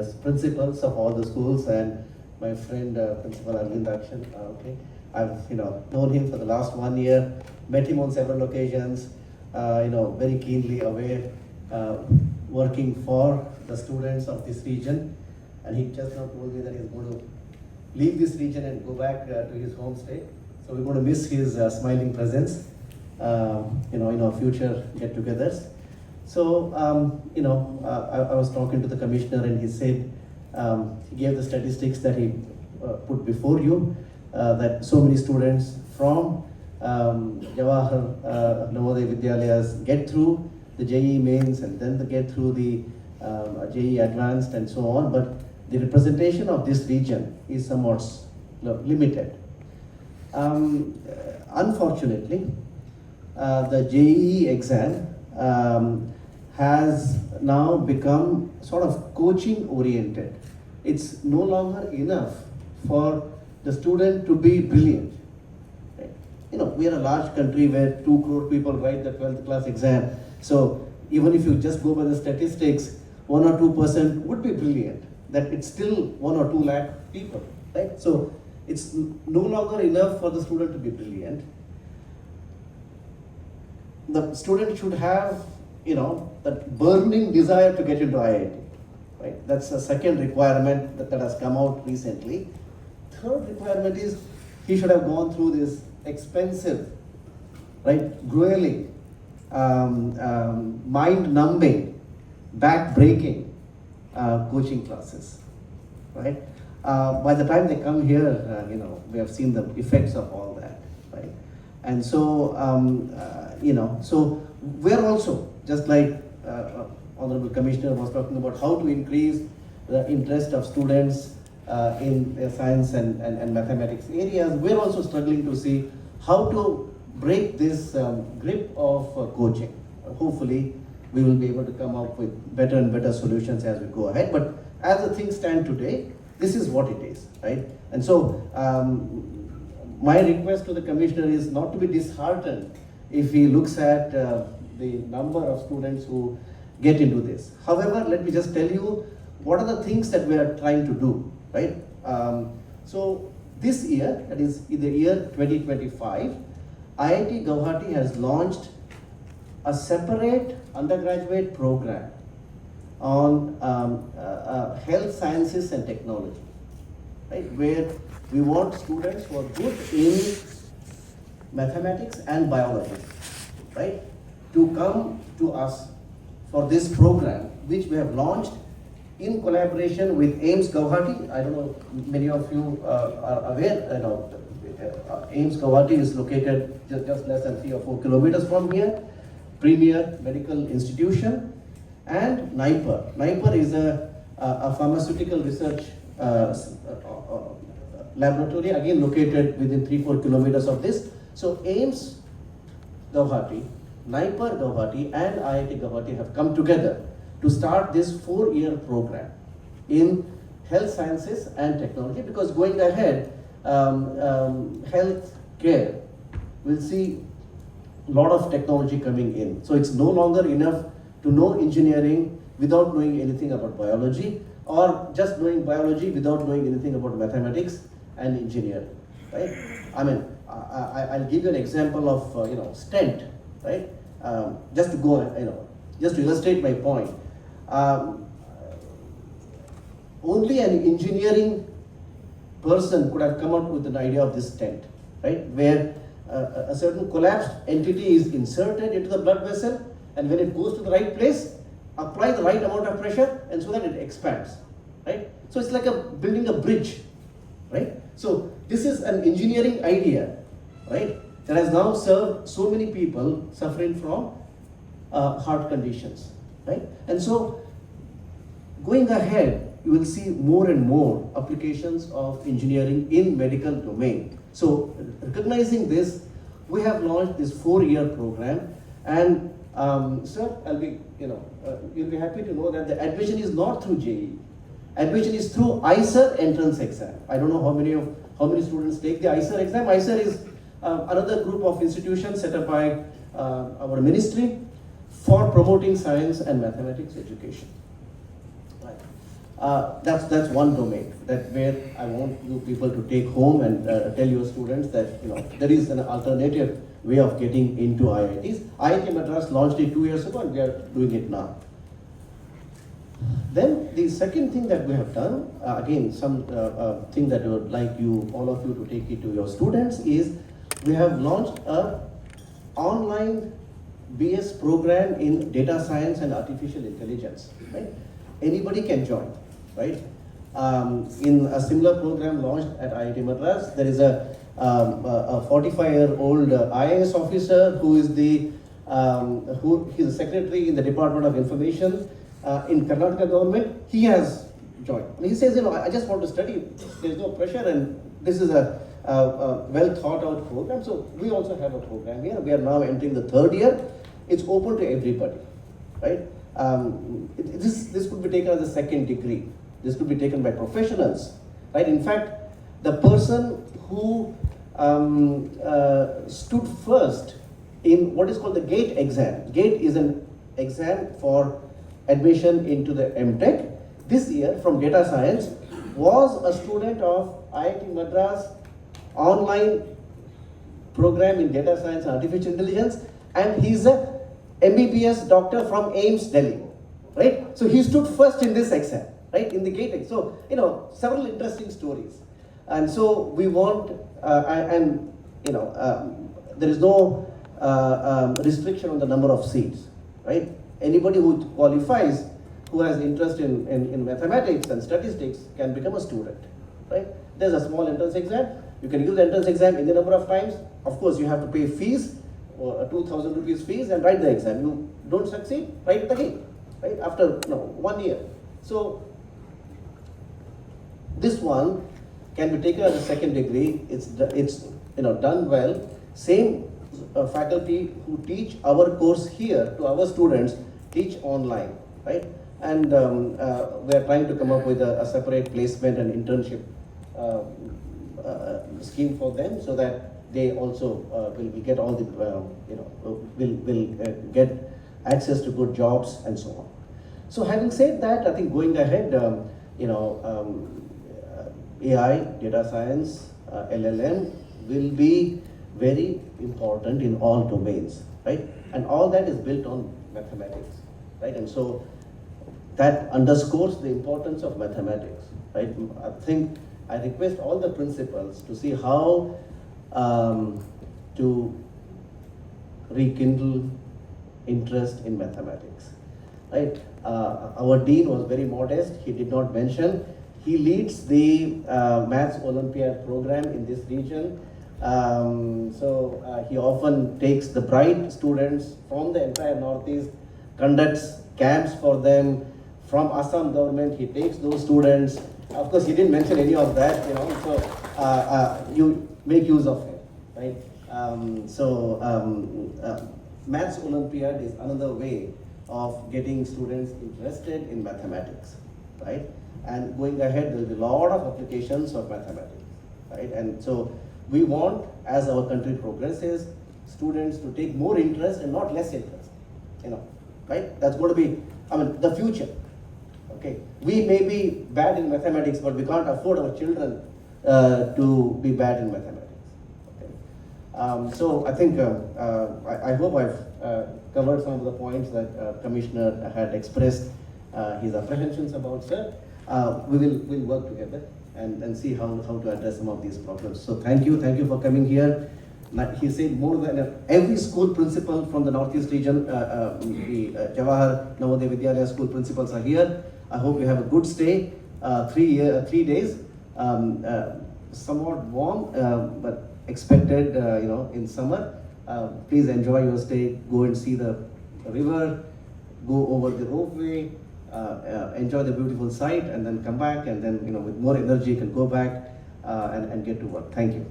as principals of all the schools and my friend Principal Arvind Akshan. Okay, I've known him for the last 1 year, met him on several occasions. Very keenly aware, working for the students of this region, and he just now told me that he's going to leave this region and go back to his home state. So we're going to miss his smiling presence, in our future get-togethers. So, I was talking to the commissioner, and he said, he gave the statistics that he put before you, that so many students from Jawahar Navodaya Vidyalayas get through the JEE mains, and then they get through the JEE advanced and so on, but the representation of this region is somewhat limited. Unfortunately, the JEE exam has now become sort of coaching oriented. It's no longer enough for the student to be brilliant. Right? We are a large country where 2 crore people write the 12th class exam. So even if you just go by the statistics, 1 or 2% would be brilliant. That it's still 1 or 2 lakh people, right? So it's no longer enough for the student to be brilliant. The student should have, that burning desire to get into IIT, right? That's a second requirement that has come out recently. Third requirement is he should have gone through this expensive, right, grueling, mind-numbing, back-breaking coaching classes, right? By the time they come here, we have seen the effects of all that, right? And so, so we're also, just like Honorable Commissioner was talking about how to increase the interest of students in science and mathematics areas, we're also struggling to see how to break this grip of coaching. Hopefully, we will be able to come up with better and better solutions as we go ahead. But as the things stand today, this is what it is, right? And so, my request to the Commissioner is not to be disheartened if he looks at the number of students who get into this. However, let me just tell you what are the things that we are trying to do, right? So this year, that is in the year 2025, IIT Guwahati has launched a separate undergraduate program on health sciences and technology, right? Where we want students who are good in mathematics and biology, right, to come to us for this program, which we have launched in collaboration with AIIMS Guwahati. I don't know, many of you are aware, AIIMS Guwahati is located just less than 3 or 4 kilometers from here, premier medical institution, and NIPER. NIPER is a pharmaceutical research laboratory, again located within 3-4 kilometers of this. So AIIMS Guwahati, NIPER Guwahati, and IIT Guwahati have come together to start this 4-year program in health sciences and technology, because going ahead, health care will see a lot of technology coming in. So it's no longer enough to know engineering without knowing anything about biology, or just knowing biology without knowing anything about mathematics and engineering, right? I mean, I'll give you an example of stent, right? Just to go, just to illustrate my point. Only an engineering person could have come up with an idea of this stent, right? Where a certain collapsed entity is inserted into the blood vessel, and when it goes to the right place, apply the right amount of pressure, and so that it expands, right? So it's like building a bridge, right? So this is an engineering idea, right, that has now served so many people suffering from heart conditions, right? And so going ahead, you will see more and more applications of engineering in medical domain. So recognizing this, we have launched this 4-year program, and sir, I'll be, you'll be happy to know that the admission is not through JEE. Admission is through IISER entrance exam. I don't know how many students take the IISER exam. IISER is another group of institutions set up by our ministry for promoting science and mathematics education. Right. That's one domain that where I want you people to take home and tell your students that there is an alternative way of getting into IITs. IIT Madras launched it 2 years ago and we are doing it now. Then the second thing that we have done, again some thing that I would like all of you to take it to your students is we have launched a online BS program in data science and artificial intelligence. Right? Anybody can join. Right? In a similar program launched at IIT Madras, there is a 45-year-old IAS officer who is the secretary in the Department of Information in Karnataka government. He has joined. And he says, I just want to study. There is no pressure, and this is a well thought out program. So we also have a program here. We are now entering the 3rd year. It's open to everybody, right? This could be taken as a 2nd degree. This could be taken by professionals, right? In fact, the person who stood first in what is called the GATE exam. GATE is an exam for admission into the MTech. This year, from data science, was a student of IIT Madras online program in data science and artificial intelligence, and he's a MBBS doctor from AIIMS Delhi, right? So he stood first in this exam, right, in the GATE exam. So, several interesting stories. And so we want, there is no restriction on the number of seats, right? Anybody who qualifies, who has interest in mathematics and statistics can become a student, right? There's a small entrance exam. You can use the entrance exam any number of times. Of course, you have to pay fees, or 2,000 rupees fees, and write the exam. You don't succeed, write it again, right? After 1 year. So this one can be taken as a 2nd degree. It's done well. Same faculty who teach our course here to our students teach online, right? And we are trying to come up with a separate placement and internship scheme for them, so that they also will get all the will get access to good jobs and so on. So having said that, I think going ahead, AI, data science, LLM will be very important in all domains, right? And all that is built on mathematics, right? And so that underscores the importance of mathematics, right? I think I request all the principals to see how to rekindle interest in mathematics, right? Our dean was very modest. He did not mention. He leads the Maths Olympiad program in this region. So he often takes the bright students from the entire Northeast, conducts camps for them. From Assam government, he takes those students. Of course, he didn't mention any of that, so you make use of it, right? Maths Olympiad is another way of getting students interested in mathematics, right? And going ahead, there will be a lot of applications of mathematics, right? And so we want, as our country progresses, students to take more interest and not less interest, right? That's going to be, the future. Okay, we may be bad in mathematics, but we can't afford our children to be bad in mathematics. Okay? So I think I hope I've covered some of the points that Commissioner had expressed his apprehensions about, sir. We'll work together and see how to address some of these problems. So thank you for coming here. He said more than every school principal from the Northeast region, the Jawahar Navodaya Vidyalaya school principals are here. I hope you have a good stay, 3 days, somewhat warm, but expected, in summer. Please enjoy your stay, go and see the river, go over the ropeway, enjoy the beautiful sight, and then come back, and then, with more energy, you can go back and get to work. Thank you.